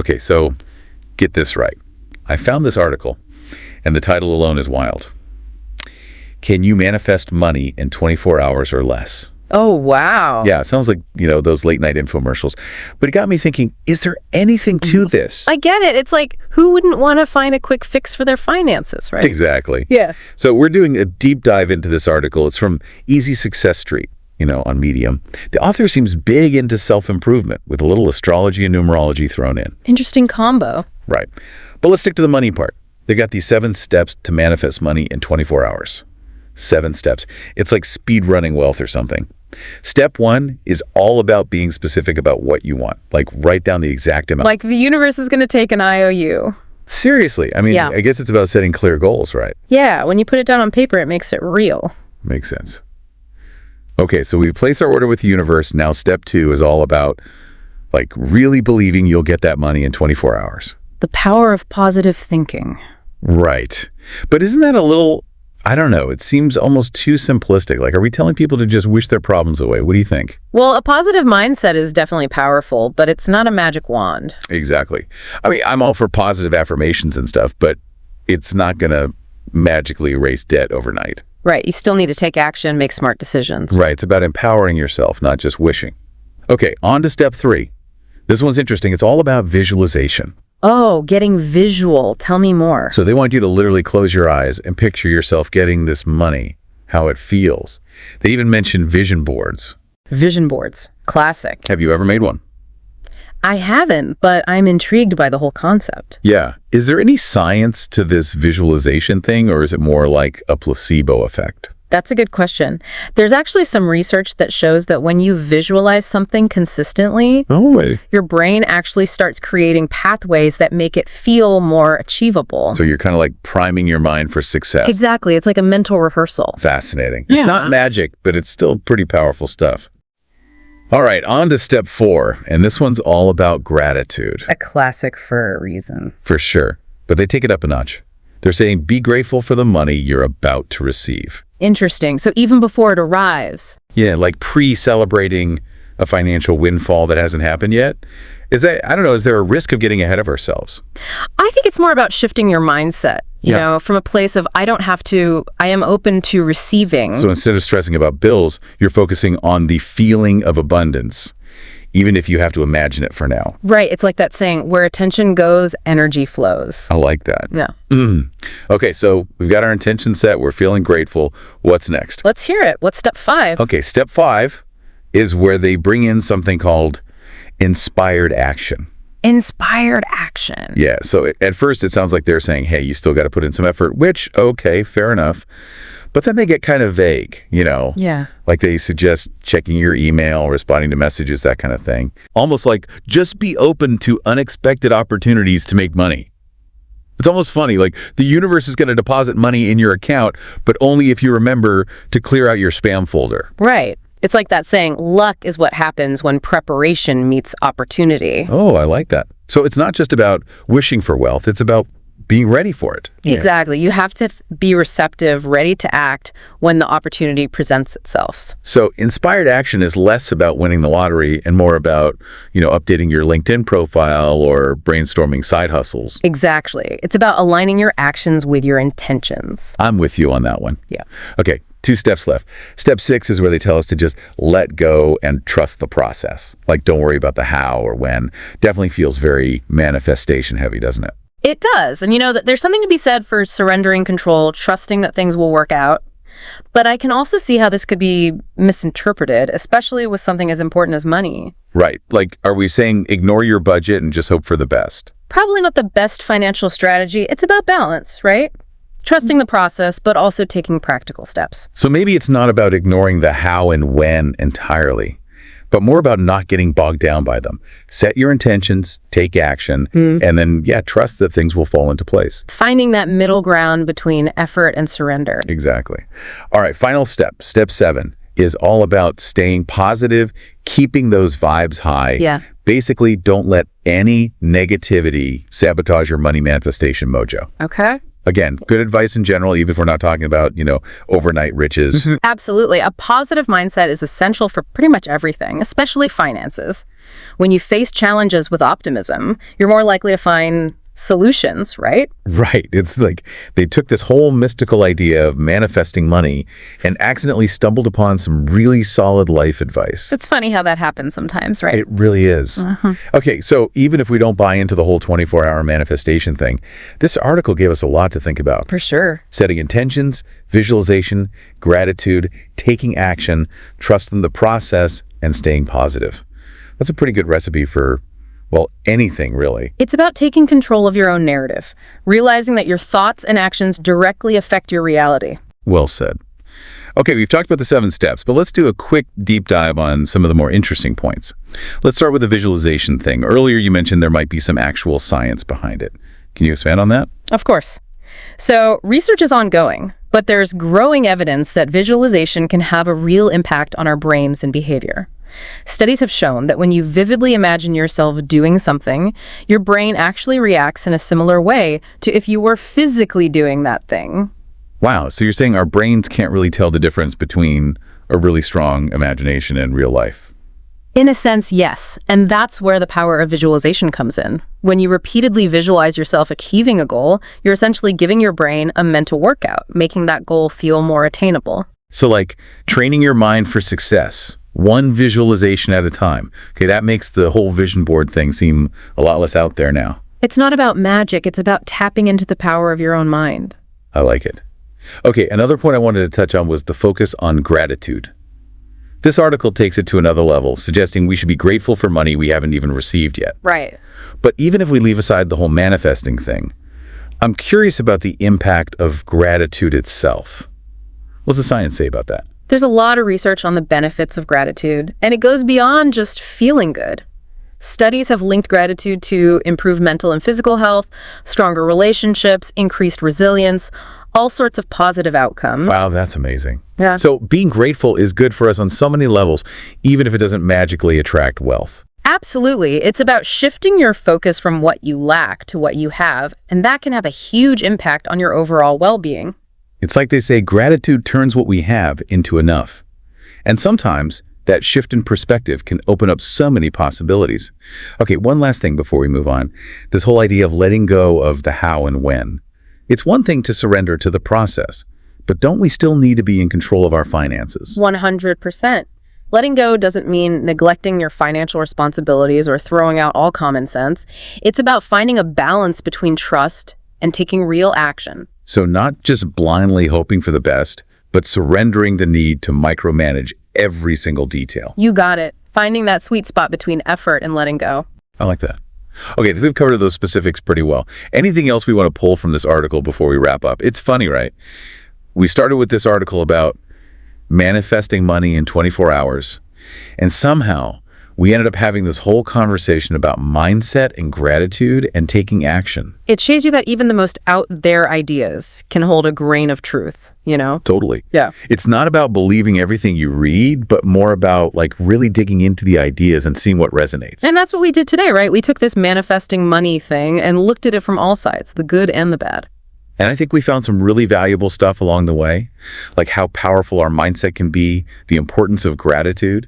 Okay, so get this right. I found this article, and the title alone is wild. Can you manifest money in 24 hours or less? Oh, wow. Yeah, it sounds like, those late night infomercials. But it got me thinking, is there anything to this? I get it. It's like, who wouldn't want to find a quick fix for their finances, right? Exactly. Yeah. So we're doing a deep dive into this article. It's from Easy Success Street, on Medium. The author seems big into self-improvement with a little astrology and numerology thrown in. Interesting combo. Right. But let's stick to the money part. They got these 7 steps to manifest money in 24 hours. 7 steps. It's like speed running wealth or something. Step 1 is all about being specific about what you want. Like, write down the exact amount. Like the universe is going to take an IOU. Seriously. I mean, Yeah. I guess it's about setting clear goals, right? Yeah, when you put it down on paper, it makes it real. Makes sense. Okay, so we've placed our order with the universe. Now step 2 is all about, really believing you'll get that money in 24 hours. The power of positive thinking. Right. But isn't that a little... I don't know. It seems almost too simplistic. Like, are we telling people to just wish their problems away? What do you think? Well, a positive mindset is definitely powerful, but it's not a magic wand. Exactly. I mean, I'm all for positive affirmations and stuff, but it's not going to magically erase debt overnight. Right. You still need to take action, make smart decisions. Right. It's about empowering yourself, not just wishing. Okay, on to step 3. This one's interesting. It's all about visualization. Oh, getting visual. Tell me more. So they want you to literally close your eyes and picture yourself getting this money, how it feels. They even mention vision boards. Vision boards. Classic. Have you ever made one? I haven't, but I'm intrigued by the whole concept. Yeah. Is there any science to this visualization thing, or is it more like a placebo effect? That's a good question. There's actually some research that shows that when you visualize something consistently, your brain actually starts creating pathways that make it feel more achievable. So you're kind of like priming your mind for success. Exactly. It's like a mental rehearsal. Fascinating. Yeah. It's not magic, but it's still pretty powerful stuff. All right, on to step 4, and this one's all about gratitude. A classic for a reason. For sure, but they take it up a notch. They're saying, be grateful for the money you're about to receive. Interesting. So even before it arrives. Yeah, like pre-celebrating a financial windfall that hasn't happened yet. Is there a risk of getting ahead of ourselves? I think it's more about shifting your mindset, you know, from a place of I am open to receiving. So instead of stressing about bills, you're focusing on the feeling of abundance, even if you have to imagine it for now. Right. It's like that saying, where attention goes, energy flows. I like that. Yeah. Okay, so we've got our intention set. We're feeling grateful. What's next? Let's hear it. What's step 5? Okay, step 5 is where they bring in something called inspired action. Inspired action. Yeah, so at first it sounds like they're saying, hey, you still got to put in some effort, which, okay, fair enough. But then they get kind of vague, Yeah. Like they suggest checking your email, responding to messages, that kind of thing. Almost like just be open to unexpected opportunities to make money. It's almost funny, like the universe is going to deposit money in your account, but only if you remember to clear out your spam folder. Right. It's like that saying, luck is what happens when preparation meets opportunity. Oh, I like that. So it's not just about wishing for wealth, it's about being ready for it. Exactly. You have to be receptive, ready to act when the opportunity presents itself. So inspired action is less about winning the lottery and more about, updating your LinkedIn profile or brainstorming side hustles. Exactly. It's about aligning your actions with your intentions. I'm with you on that one. Yeah. Okay, 2 steps left. Step 6 is where they tell us to just let go and trust the process. Like, don't worry about the how or when. Definitely feels very manifestation heavy, doesn't it? It does. And there's something to be said for surrendering control, trusting that things will work out. But I can also see how this could be misinterpreted, especially with something as important as money. Right. Like, are we saying ignore your budget and just hope for the best? Probably not the best financial strategy. It's about balance, right? Trusting the process, but also taking practical steps. So maybe it's not about ignoring the how and when entirely, but more about not getting bogged down by them. Set your intentions, take action, and then, trust that things will fall into place. Finding that middle ground between effort and surrender. Exactly. All right, final step, step 7, is all about staying positive, keeping those vibes high. Yeah. Basically, don't let any negativity sabotage your money manifestation mojo. Okay. Again, good advice in general, even if we're not talking about, overnight riches. Absolutely. A positive mindset is essential for pretty much everything, especially finances. When you face challenges with optimism, you're more likely to find solutions, right? Right. It's like they took this whole mystical idea of manifesting money and accidentally stumbled upon some really solid life advice. It's funny how that happens sometimes, right? It really is. Okay, so even if we don't buy into the whole 24-hour manifestation thing, this article gave us a lot to think about. For sure. Setting intentions, visualization, gratitude, taking action, trust in the process, and staying positive. That's a pretty good recipe for, well, anything really. It's about taking control of your own narrative, realizing that your thoughts and actions directly affect your reality. Well said. Okay, we've talked about the 7 steps, but let's do a quick deep dive on some of the more interesting points. Let's start with the visualization thing. Earlier you mentioned there might be some actual science behind it. Can you expand on that? Of course. So research is ongoing, but there's growing evidence that visualization can have a real impact on our brains and behavior. Studies have shown that when you vividly imagine yourself doing something, your brain actually reacts in a similar way to if you were physically doing that thing. Wow, so you're saying our brains can't really tell the difference between a really strong imagination and real life? In a sense, yes. And that's where the power of visualization comes in. When you repeatedly visualize yourself achieving a goal, you're essentially giving your brain a mental workout, making that goal feel more attainable. So like training your mind for success, one visualization at a time. Okay, that makes the whole vision board thing seem a lot less out there now. It's not about magic, it's about tapping into the power of your own mind. I like it. Okay, another point I wanted to touch on was the focus on gratitude. This article takes it to another level, suggesting we should be grateful for money we haven't even received yet. Right. But even if we leave aside the whole manifesting thing, I'm curious about the impact of gratitude itself. What's the science say about that? There's a lot of research on the benefits of gratitude, and it goes beyond just feeling good. Studies have linked gratitude to improved mental and physical health, stronger relationships, increased resilience, all sorts of positive outcomes. Wow, that's amazing. Yeah. So being grateful is good for us on so many levels, even if it doesn't magically attract wealth. Absolutely. It's about shifting your focus from what you lack to what you have, and that can have a huge impact on your overall well-being. It's like they say, gratitude turns what we have into enough. And sometimes that shift in perspective can open up so many possibilities. Okay, one last thing before we move on. This whole idea of letting go of the how and when. It's one thing to surrender to the process, but don't we still need to be in control of our finances? 100%. Letting go doesn't mean neglecting your financial responsibilities or throwing out all common sense. It's about finding a balance between trust and taking real action. So not just blindly hoping for the best, but surrendering the need to micromanage every single detail. You got it. Finding that sweet spot between effort and letting go. I like that. Okay, we've covered those specifics pretty well. Anything else we want to pull from this article before we wrap up? It's funny, right? We started with this article about manifesting money in 24 hours, and somehow we ended up having this whole conversation about mindset and gratitude and taking action. It shows you that even the most out there ideas can hold a grain of truth, you know? Totally. Yeah. It's not about believing everything you read, but more about like really digging into the ideas and seeing what resonates. And that's what we did today, right? We took this manifesting money thing and looked at it from all sides, the good and the bad. And I think we found some really valuable stuff along the way, like how powerful our mindset can be, the importance of gratitude,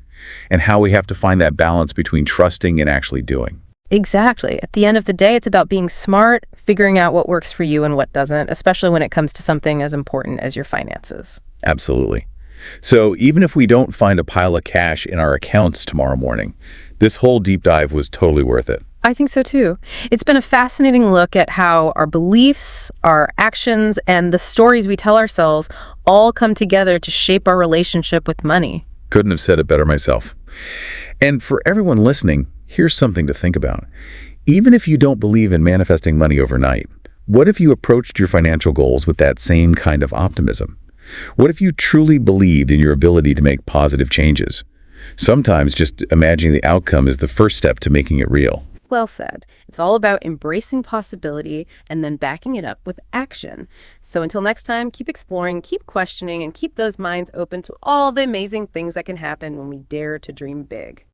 and how we have to find that balance between trusting and actually doing. Exactly. At the end of the day, it's about being smart, figuring out what works for you and what doesn't, especially when it comes to something as important as your finances. Absolutely. So even if we don't find a pile of cash in our accounts tomorrow morning, this whole deep dive was totally worth it. I think so too. It's been a fascinating look at how our beliefs, our actions, and the stories we tell ourselves all come together to shape our relationship with money. Couldn't have said it better myself. And for everyone listening, here's something to think about. Even if you don't believe in manifesting money overnight, what if you approached your financial goals with that same kind of optimism? What if you truly believed in your ability to make positive changes? Sometimes just imagining the outcome is the first step to making it real. Well said. It's all about embracing possibility and then backing it up with action. So until next time, keep exploring, keep questioning, and keep those minds open to all the amazing things that can happen when we dare to dream big.